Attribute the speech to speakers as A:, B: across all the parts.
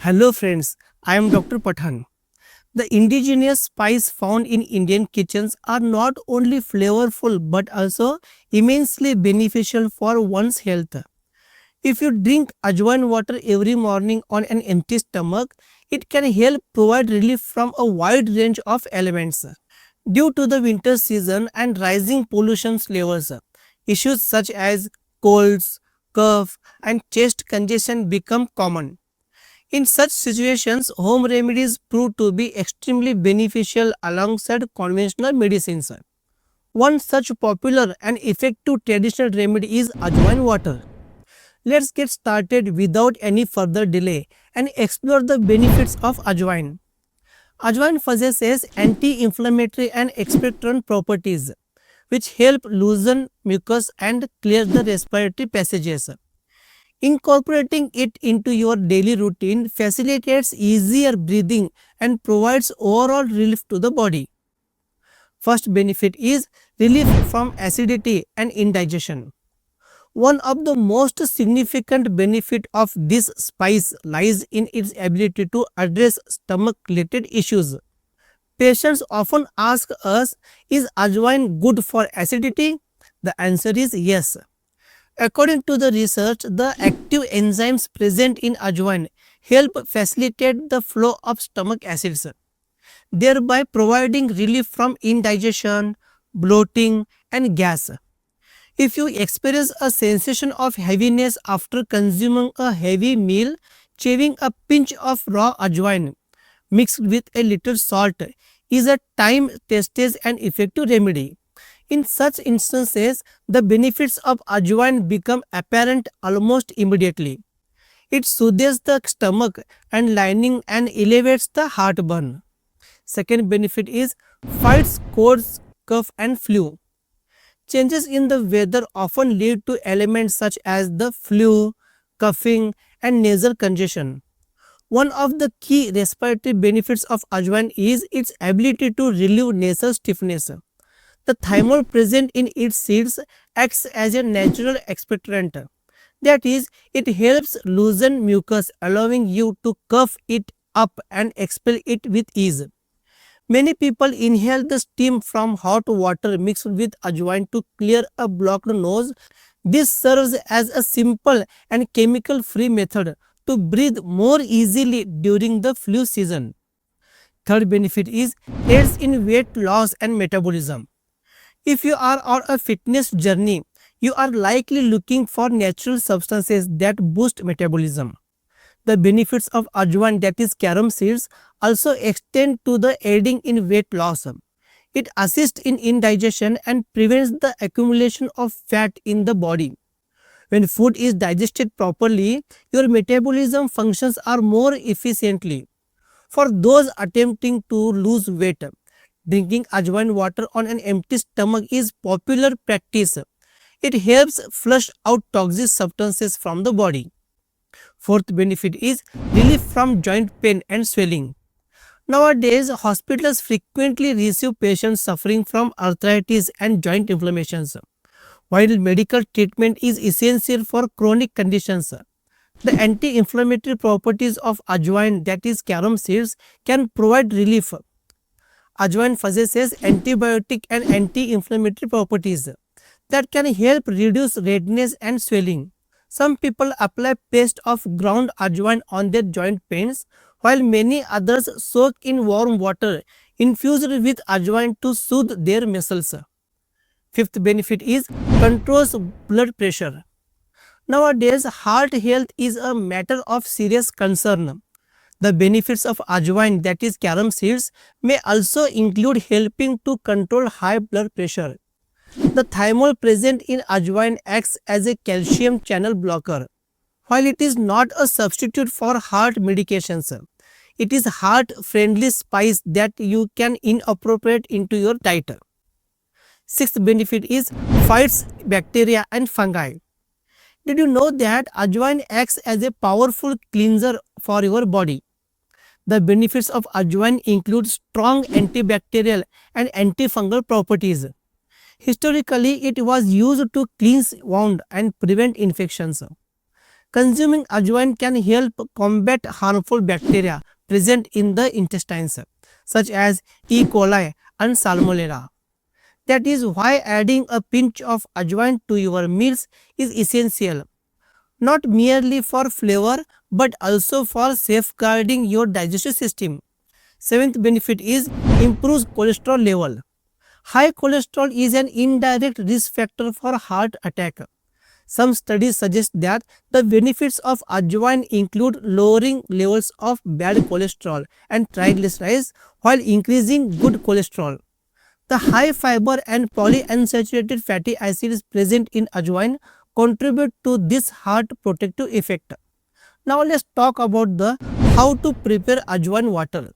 A: Hello friends, I am Dr. Pathan. The indigenous spices found in Indian kitchens are not only flavorful but also immensely beneficial for one's health. If you drink ajwain water every morning on an empty stomach, it can help provide relief from a wide range of ailments. Due to the winter season and rising pollution levels, issues such as colds, cough, and chest congestion become common. In such situations, home remedies prove to be extremely beneficial alongside conventional medicines. One such popular and effective traditional remedy is ajwain water. Let's get started without any further delay and explore the benefits of ajwain. Ajwain possesses anti-inflammatory and expectorant properties which help loosen mucus and clear the respiratory passages. Incorporating it into your daily routine facilitates easier breathing and provides overall relief to the body. First benefit is relief from acidity and indigestion. One of the most significant benefit of this spice lies in its ability to address stomach related issues. Patients often ask us, is ajwain good for acidity? The answer is yes. According to the research, the active enzymes present in ajwain help facilitate the flow of stomach acids, thereby providing relief from indigestion, bloating, and gas. If you experience a sensation of heaviness after consuming a heavy meal, shaving a pinch of raw ajwain mixed with a little salt is a time tested and effective remedy. In such instances, the benefits of ajwain become apparent almost immediately. It soothes the stomach and lining and elevates the heartburn. Second benefit is fights colds, cough and flu. Changes in the weather often lead to ailments such as the flu, coughing and nasal congestion. One of the key respiratory benefits of ajwain is its ability to relieve nasal stiffness. The thymol present in its seeds acts as a natural expectorant. That is, it helps loosen mucus, allowing you to cough it up and expel it with ease. Many people inhale the steam from hot water mixed with ajwain to clear a blocked nose. This serves as a simple and chemical free method to breathe more easily during the flu season. Third benefit is aids in weight loss and metabolism. If you are on a fitness journey, you are likely looking for natural substances that boost metabolism. The benefits of ajwain, that is carom seeds, also extend to the aiding in weight loss. It assists in indigestion and prevents the accumulation of fat in the body. When food is digested properly, your metabolism functions are more efficiently. For those attempting to lose weight, drinking ajwain water on an empty stomach is popular practice. It helps flush out toxic substances from the body. Fourth benefit is relief from joint pain and swelling. Nowadays, hospitals frequently receive patients suffering from arthritis and joint inflammations. While medical treatment is essential for chronic conditions, the anti-inflammatory properties of ajwain, that is carom seeds, can provide relief. Ajwain possesses antibiotic and anti-inflammatory properties that can help reduce redness and swelling. Some people apply paste of ground ajwain on their joint pains, while many others soak in warm water infused with ajwain to soothe their muscles. Fifth benefit is controls blood pressure. Nowadays, heart health is a matter of serious concern. The benefits of ajwain, that is carom seeds, may also include helping to control high blood pressure. The thymol present in ajwain acts as a calcium channel blocker. While it is not a substitute for heart medications, it is heart-friendly spice that you can incorporate into your diet. Sixth benefit is fights bacteria and fungi. Did you know that ajwain acts as a powerful cleanser for your body? The benefits of ajwain include strong antibacterial and antifungal properties. Historically, it was used to cleanse wounds and prevent infections. Consuming ajwain can help combat harmful bacteria present in the intestines, such as E. coli and Salmonella. That is why adding a pinch of ajwain to your meals is essential, not merely for flavor but also for safeguarding your digestive system. Seventh benefit is improves cholesterol level. High cholesterol is an indirect risk factor for heart attack. Some studies suggest that the benefits of ajwain include lowering levels of bad cholesterol and triglycerides while increasing good cholesterol. The high fiber and polyunsaturated fatty acids present in ajwain contribute to this heart protective effect. Now let's talk about the how to prepare ajwain water.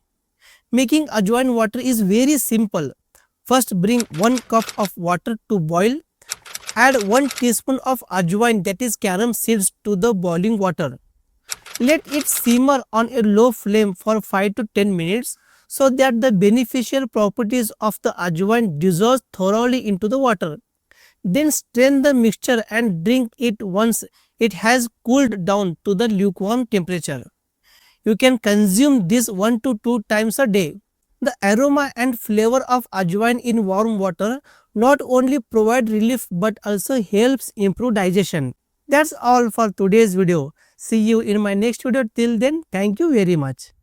A: Making ajwain water is very simple. First bring 1 cup of water to boil. Add 1 teaspoon of ajwain, that is carom seeds, to the boiling water. Let it simmer on a low flame for 5 to 10 minutes so that the beneficial properties of the ajwain dissolve thoroughly into the water. Then strain the mixture and drink it once it has cooled down to the lukewarm temperature. You can consume this 1 to 2 times a day. The aroma and flavor of ajwain in warm water not only provide relief but also helps improve digestion. That's all for today's video. See you in my next video. Till then, thank you very much.